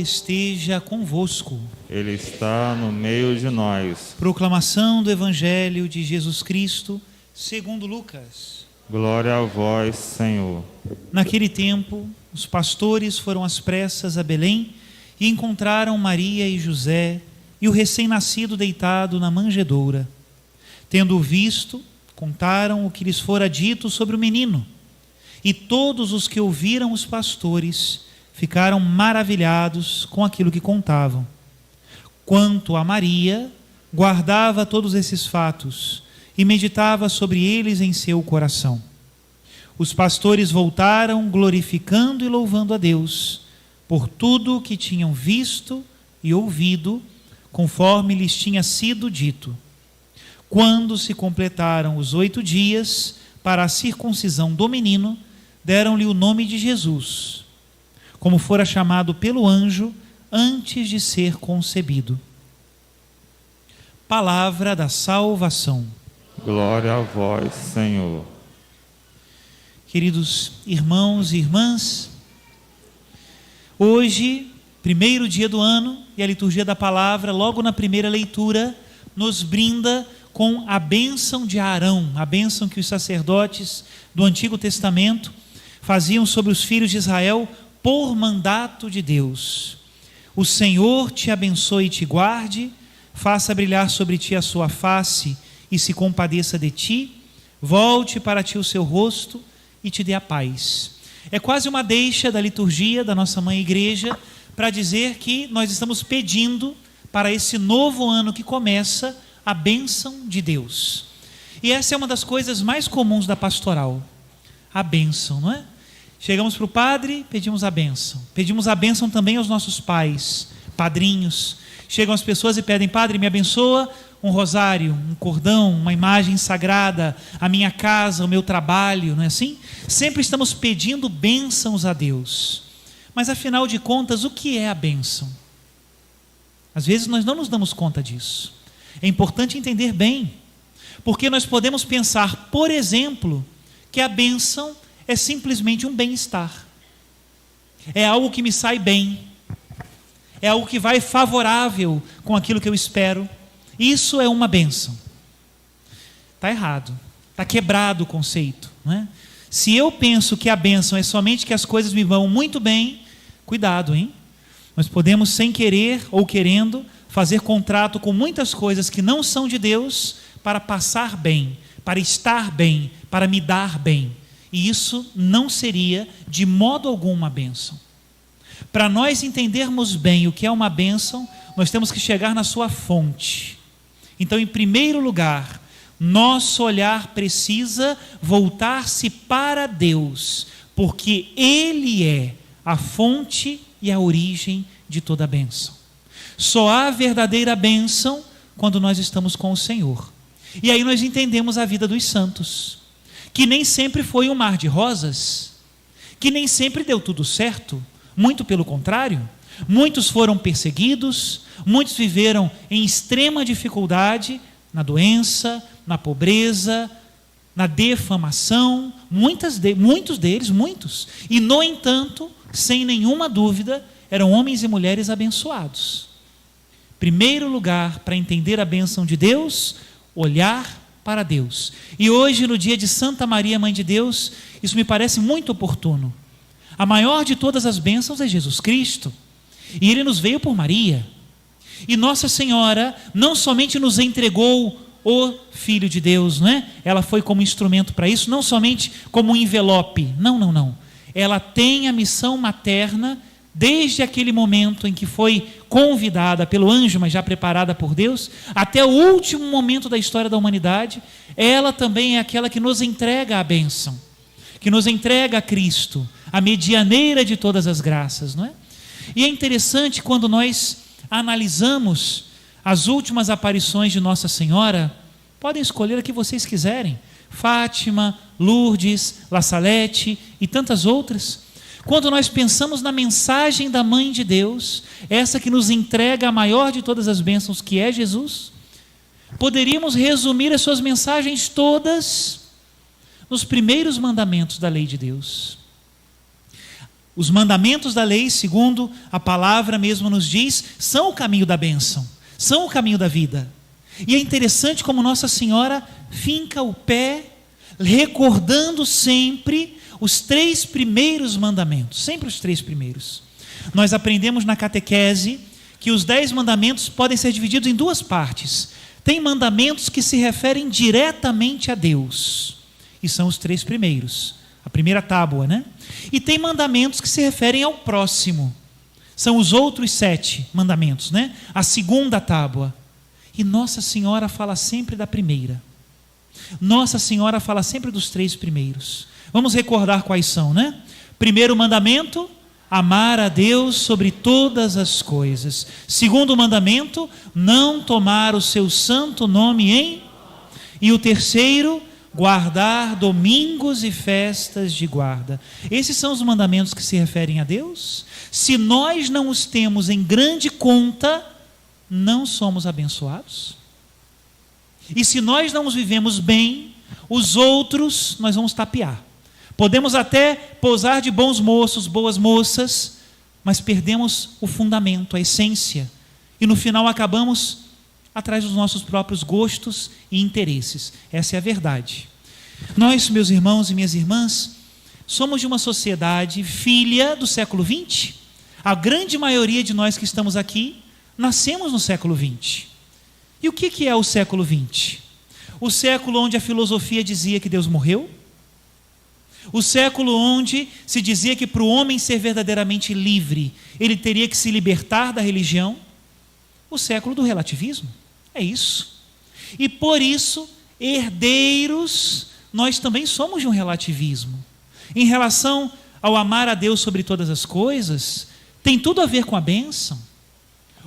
esteja convosco. Ele está no meio de nós. Proclamação do Evangelho de Jesus Cristo, segundo Lucas. Glória a vós, Senhor. Naquele tempo, os pastores foram às pressas a Belém e encontraram Maria e José e o recém-nascido deitado na manjedoura. Tendo-o visto, contaram o que lhes fora dito sobre o menino. E todos os que ouviram os pastores ficaram maravilhados com aquilo que contavam. Quanto a Maria, guardava todos esses fatos e meditava sobre eles em seu coração. Os pastores voltaram glorificando e louvando a Deus por tudo o que tinham visto e ouvido, conforme lhes tinha sido dito. Quando se completaram os 8 dias para a circuncisão do menino, deram-lhe o nome de Jesus, como fora chamado pelo anjo antes de ser concebido. Palavra da salvação. Glória a vós, Senhor. Queridos irmãos e irmãs, hoje, primeiro dia do ano, e a liturgia da palavra, logo na primeira leitura, nos brinda com a bênção de Arão, a bênção que os sacerdotes do Antigo Testamento faziam sobre os filhos de Israel por mandato de Deus. O Senhor te abençoe e te guarde, faça brilhar sobre ti a sua face e se compadeça de ti, volte para ti o seu rosto e te dê a paz. É quase uma deixa da liturgia da nossa mãe igreja para dizer que nós estamos pedindo para esse novo ano que começa a bênção de Deus. E essa é uma das coisas mais comuns da pastoral, a bênção, não é? Chegamos para o padre, pedimos a bênção também aos nossos pais, padrinhos. Chegam as pessoas e pedem: padre, me abençoa um rosário, um cordão, uma imagem sagrada, a minha casa, o meu trabalho, não é assim? Sempre estamos pedindo bênçãos a Deus. Mas afinal de contas, o que é a bênção? Às vezes nós não nos damos conta disso. É importante entender bem, porque nós podemos pensar, por exemplo, que a bênção é simplesmente um bem-estar. É algo que me sai bem. É algo que vai favorável com aquilo que eu espero. Isso é uma bênção. Está errado. Está quebrado o conceito, não é? Se eu penso que a bênção é somente que as coisas me vão muito bem, cuidado, hein? Nós podemos, sem querer ou querendo, fazer contrato com muitas coisas que não são de Deus para passar bem, para estar bem, para me dar bem. E isso não seria de modo algum uma bênção. Para nós entendermos bem o que é uma bênção, nós temos que chegar na sua fonte. Então, em primeiro lugar, nosso olhar precisa voltar-se para Deus, porque Ele é a fonte e a origem de toda a bênção. Só há verdadeira bênção quando nós estamos com o Senhor. E aí nós entendemos a vida dos santos, que nem sempre foi um mar de rosas, que nem sempre deu tudo certo, muito pelo contrário. Muitos foram perseguidos, muitos viveram em extrema dificuldade, na doença, na pobreza, na defamação, muitos deles, e no entanto, sem nenhuma dúvida, eram homens e mulheres abençoados. Primeiro lugar, para entender a bênção de Deus, olhar para Deus. E hoje, no dia de Santa Maria, Mãe de Deus, isso me parece muito oportuno. A maior de todas as bênçãos é Jesus Cristo, e Ele nos veio por Maria. E Nossa Senhora não somente nos entregou o Filho de Deus, não é? Ela foi como instrumento para isso, não somente como um envelope, não. Ela tem a missão materna desde aquele momento em que foi convidada pelo anjo, mas já preparada por Deus, até o último momento da história da humanidade. Ela também é aquela que nos entrega a bênção, que nos entrega a Cristo, a medianeira de todas as graças, não é? E é interessante quando nós analisamos as últimas aparições de Nossa Senhora. Podem escolher a que vocês quiserem: Fátima, Lourdes, La Salete e tantas outras. Quando nós pensamos na mensagem da Mãe de Deus, essa que nos entrega a maior de todas as bênçãos, que é Jesus, poderíamos resumir as suas mensagens todas nos primeiros mandamentos da lei de Deus. Os mandamentos da lei, segundo a palavra mesmo nos diz, são o caminho da bênção, são o caminho da vida. E é interessante como Nossa Senhora finca o pé, recordando sempre os 3 primeiros mandamentos, sempre os 3 primeiros. Nós aprendemos na catequese que os 10 mandamentos podem ser divididos em 2 partes. Tem mandamentos que se referem diretamente a Deus, e são os 3 primeiros, a primeira tábua, né? E tem mandamentos que se referem ao próximo, são os outros 7 mandamentos, né? A segunda tábua. E Nossa Senhora fala sempre da primeira. Nossa Senhora fala sempre dos 3 primeiros. Vamos recordar quais são, né? Primeiro mandamento: amar a Deus sobre todas as coisas. Segundo mandamento: não tomar o seu santo nome em... E o terceiro: guardar domingos e festas de guarda. Esses são os mandamentos que se referem a Deus. Se nós não os temos em grande conta, não somos abençoados. E se nós não os vivemos bem, os outros nós vamos tapear. Podemos até pousar de bons moços, boas moças, mas perdemos o fundamento, a essência. E no final acabamos atrás dos nossos próprios gostos e interesses. Essa é a verdade. Nós, meus irmãos e minhas irmãs, somos de uma sociedade filha do século XX. A grande maioria de nós que estamos aqui nascemos no século XX. E o que é o século XX? O século onde a filosofia dizia que Deus morreu. O século onde se dizia que para o homem ser verdadeiramente livre, ele teria que se libertar da religião. O século do relativismo. É isso. E por isso, herdeiros, nós também somos de um relativismo. Em relação ao amar a Deus sobre todas as coisas, tem tudo a ver com a bênção.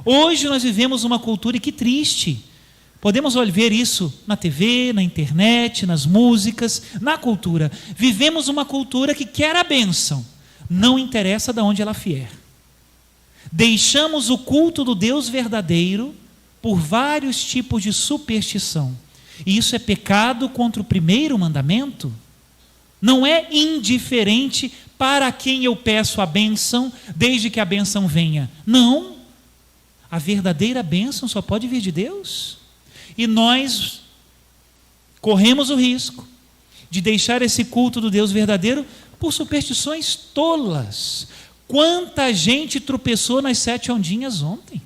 Hoje nós vivemos uma cultura, e que triste, podemos ver isso na TV, na internet, nas músicas, na cultura. Vivemos uma cultura que quer a bênção, não interessa de onde ela vier. Deixamos o culto do Deus verdadeiro por vários tipos de superstição. E isso é pecado contra o primeiro mandamento? Não é indiferente para quem eu peço a bênção, desde que a bênção venha. Não. A verdadeira bênção só pode vir de Deus. E nós corremos o risco de deixar esse culto do Deus verdadeiro por superstições tolas. Quanta gente tropeçou nas 7 ondinhas ontem?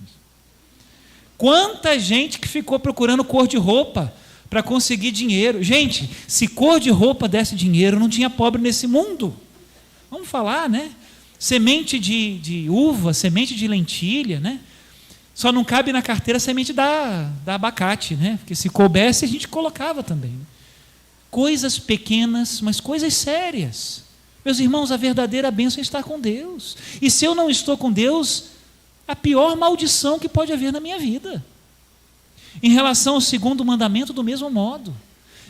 Quanta gente que ficou procurando cor de roupa para conseguir dinheiro. Gente, se cor de roupa desse dinheiro, não tinha pobre nesse mundo. Vamos falar, né? Semente de uva, semente de lentilha, né? Só não cabe na carteira a semente da abacate, né? Porque se coubesse, a gente colocava também. Coisas pequenas, mas coisas sérias. Meus irmãos, a verdadeira bênção está com Deus. E se eu não estou com Deus, a pior maldição que pode haver na minha vida. Em relação ao segundo mandamento, do mesmo modo.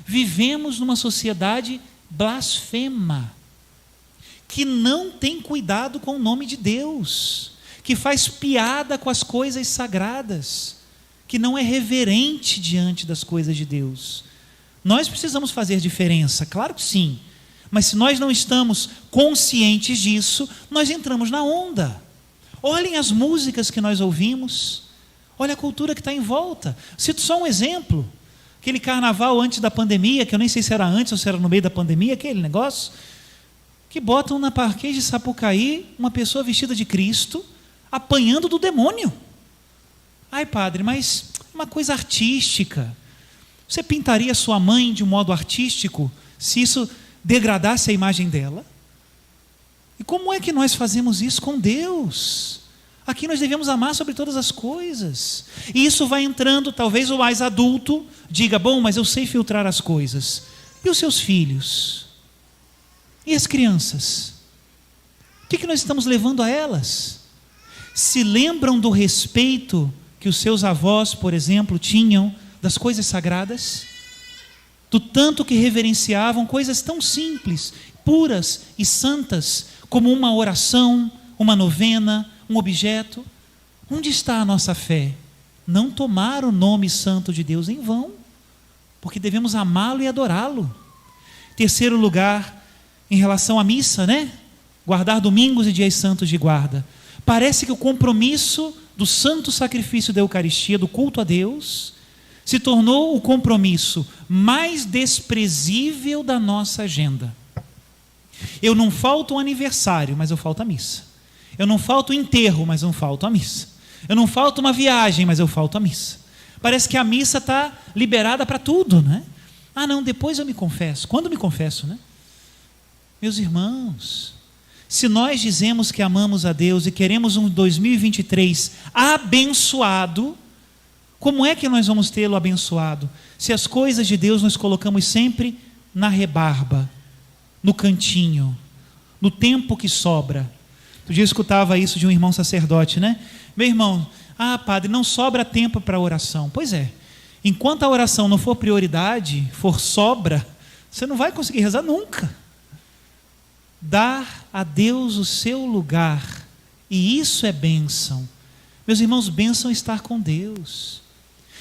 Vivemos numa sociedade blasfema, que não tem cuidado com o nome de Deus, que faz piada com as coisas sagradas, que não é reverente diante das coisas de Deus. Nós precisamos fazer diferença, claro que sim, mas se nós não estamos conscientes disso, nós entramos na onda. Olhem as músicas que nós ouvimos, olha a cultura que está em volta. Cito só um exemplo, aquele carnaval antes da pandemia, que eu nem sei se era antes ou se era no meio da pandemia, aquele negócio, que botam na Marquês de Sapucaí uma pessoa vestida de Cristo, apanhando do demônio. Ai, padre, mas uma coisa artística. Você pintaria sua mãe de um modo artístico se isso degradasse a imagem dela? E como é que nós fazemos isso com Deus? Aqui nós devemos amar sobre todas as coisas. E isso vai entrando, talvez o mais adulto diga, bom, mas eu sei filtrar as coisas. E os seus filhos? E as crianças? O que nós estamos levando a elas? Se lembram do respeito que os seus avós, por exemplo, tinham das coisas sagradas? Do tanto que reverenciavam coisas tão simples, puras e santas, como uma oração, uma novena, um objeto. Onde está a nossa fé? Não tomar o nome santo de Deus em vão, porque devemos amá-lo e adorá-lo. Terceiro lugar, em relação à missa, né? guardar domingos e dias santos de guarda. Parece que o compromisso do santo sacrifício da Eucaristia, do culto a Deus, se tornou o compromisso mais desprezível da nossa agenda. Eu não falto um aniversário, mas eu falto a missa. Eu não falto um enterro, mas eu falto a missa. Eu não falto uma viagem, mas eu falto a missa. Parece que a missa está liberada para tudo, né? Ah, não, depois eu me confesso. Quando me confesso, né? Meus irmãos, se nós dizemos que amamos a Deus e queremos um 2023 abençoado, como é que nós vamos tê-lo abençoado? Se as coisas de Deus nós colocamos sempre na rebarba, no cantinho, no tempo que sobra. Outro dia eu escutava isso de um irmão sacerdote, né? Meu irmão, padre, não sobra tempo para oração. Pois é, enquanto a oração não for prioridade, for sobra, você não vai conseguir rezar nunca. Dar a Deus o seu lugar, e isso é bênção. Meus irmãos, bênção é estar com Deus.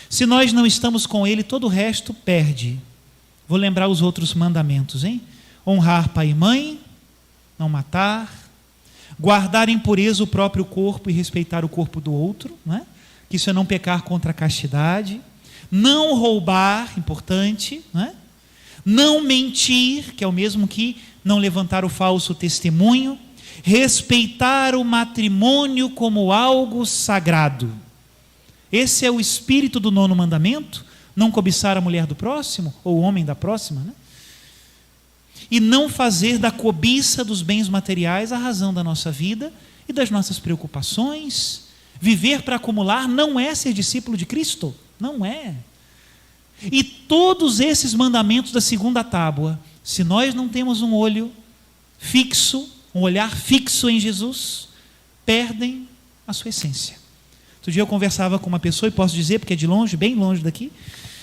Se nós não estamos com Ele, todo o resto perde. Vou lembrar os outros mandamentos, hein? Honrar pai e mãe, não matar, guardar em pureza o próprio corpo e respeitar o corpo do outro, não é? Que isso é não pecar contra a castidade, não roubar, importante, não é? Não mentir, que é o mesmo que não levantar o falso testemunho, respeitar o matrimônio como algo sagrado. Esse é o espírito do 9º mandamento, não cobiçar a mulher do próximo, ou o homem da próxima, né? E não fazer da cobiça dos bens materiais a razão da nossa vida e das nossas preocupações. Viver para acumular não é ser discípulo de Cristo, não é. E todos esses mandamentos da 2ª tábua, se nós não temos um olho fixo, um olhar fixo em Jesus, perdem a sua essência. Outro dia eu conversava com uma pessoa, e posso dizer, porque é de longe, bem longe daqui,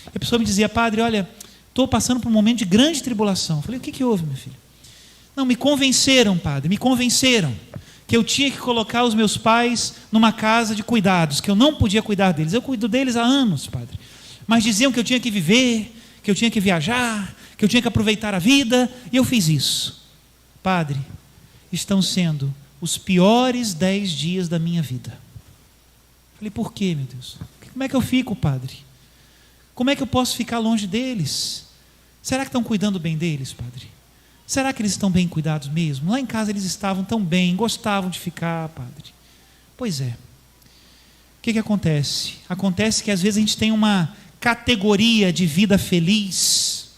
e a pessoa me dizia: padre, olha, estou passando por um momento de grande tribulação. Eu falei: o que houve, meu filho? Não, me convenceram, padre, me convenceram que eu tinha que colocar os meus pais numa casa de cuidados, que eu não podia cuidar deles. Eu cuido deles há anos, padre. Mas diziam que eu tinha que viver, que eu tinha que viajar, que eu tinha que aproveitar a vida, e eu fiz isso. Padre, estão sendo os piores 10 dias da minha vida. Falei: por quê, meu Deus? Como é que eu fico, padre? Como é que eu posso ficar longe deles? Será que estão cuidando bem deles, padre? Será que eles estão bem cuidados mesmo? Lá em casa eles estavam tão bem, gostavam de ficar, padre. Pois é. O que acontece? Acontece que às vezes a gente tem uma categoria de vida feliz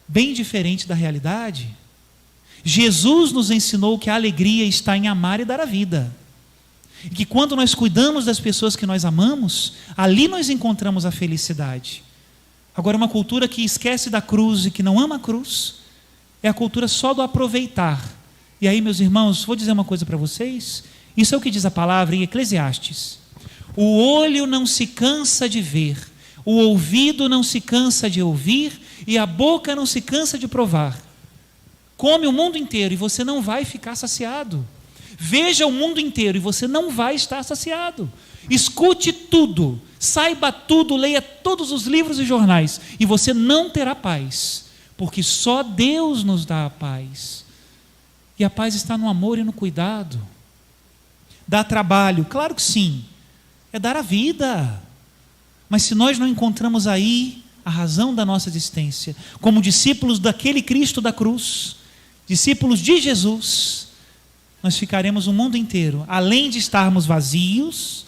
bem diferente da realidade. Jesus nos ensinou que a alegria está em amar e dar a vida. E que quando nós cuidamos das pessoas que nós amamos, ali nós encontramos a felicidade. Agora, uma cultura que esquece da cruz e que não ama a cruz, é a cultura só do aproveitar. E aí, meus irmãos, vou dizer uma coisa para vocês, isso é o que diz a palavra em Eclesiastes: o olho não se cansa de ver, o ouvido não se cansa de ouvir, e a boca não se cansa de provar. Come o mundo inteiro e você não vai ficar saciado. Veja o mundo inteiro e você não vai estar saciado. Escute tudo, saiba tudo, leia todos os livros e jornais, e você não terá paz, porque só Deus nos dá a paz. E a paz está no amor e no cuidado. Dá trabalho, claro que sim, é dar a vida. Mas se nós não encontramos aí a razão da nossa existência, como discípulos daquele Cristo da cruz, discípulos de Jesus, nós ficaremos o mundo inteiro, além de estarmos vazios,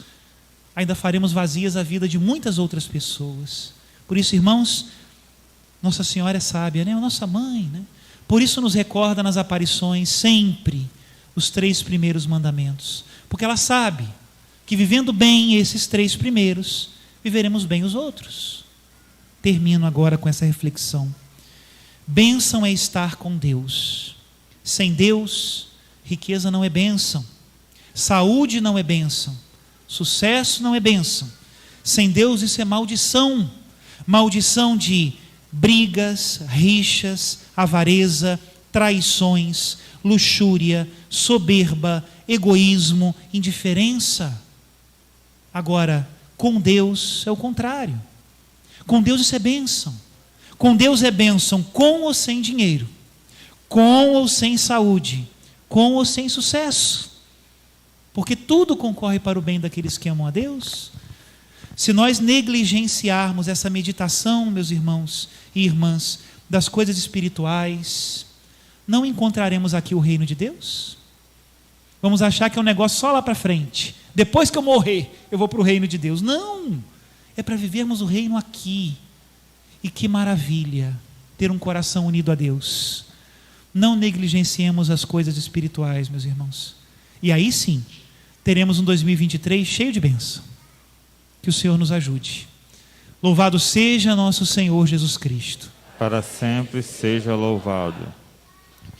ainda faremos vazias a vida de muitas outras pessoas. Por isso, irmãos, Nossa Senhora é sábia, né? A nossa mãe, né? Por isso nos recorda nas aparições sempre os 3 primeiros mandamentos, porque ela sabe que vivendo bem esses 3 primeiros, viveremos bem os outros. Termino agora com essa reflexão. Bênção é estar com Deus. Sem Deus, riqueza não é bênção, saúde não é bênção, sucesso não é bênção. Sem Deus isso é maldição. Maldição de brigas, rixas, avareza, traições, luxúria, soberba, egoísmo, indiferença. Agora, com Deus é o contrário. Com Deus isso é bênção. Com Deus é bênção com ou sem dinheiro, com ou sem saúde, com ou sem sucesso, porque tudo concorre para o bem daqueles que amam a Deus. Se nós negligenciarmos essa meditação, meus irmãos e irmãs, das coisas espirituais, não encontraremos aqui o reino de Deus. Vamos achar que é um negócio só lá para frente. Depois que eu morrer, eu vou para o reino de Deus. Não! É para vivermos o reino aqui. E que maravilha ter um coração unido a Deus. Não negligenciemos as coisas espirituais, meus irmãos. E aí sim, teremos um 2023 cheio de bênção. Que o Senhor nos ajude. Louvado seja nosso Senhor Jesus Cristo. Para sempre seja louvado.